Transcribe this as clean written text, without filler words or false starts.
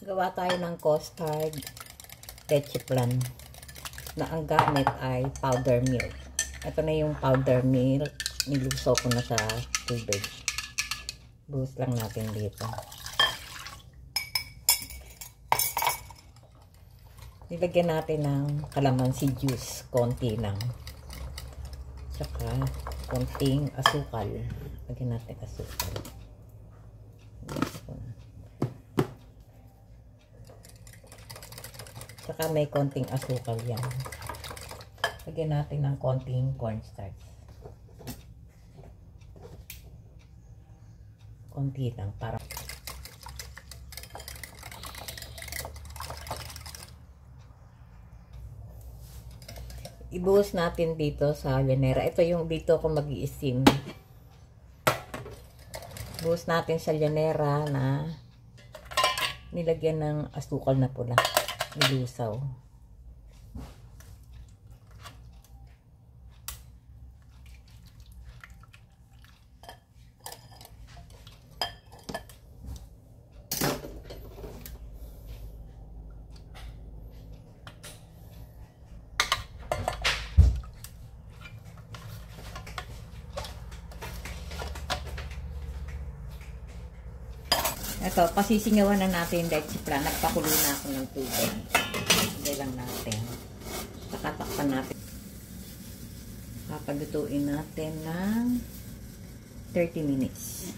Gawa tayo ng custard leche flan na ang gamit ay powder milk. Ito na yung powder milk. Nilusaw ko na sa tubig. Buhos lang natin dito. Nilagyan natin ng kalamansi juice. Konti lang. Tsaka konting asukal. Lagyan natin asukal. Tsaka may konting asukal yan. Lagyan natin ng konting cornstarch. Konti lang para ibuhos natin dito sa llanera. Ito yung dito ko mag-i-steam. Buhos natin sa llanera na nilagyan ng asukal na pula. Nilusaw. Ito, pasisingawan na natin leche flan. Nagpakulo na ako ng tubig. Hindi lang natin. Takatakpan natin. Papalutuin natin ng 30 minutes.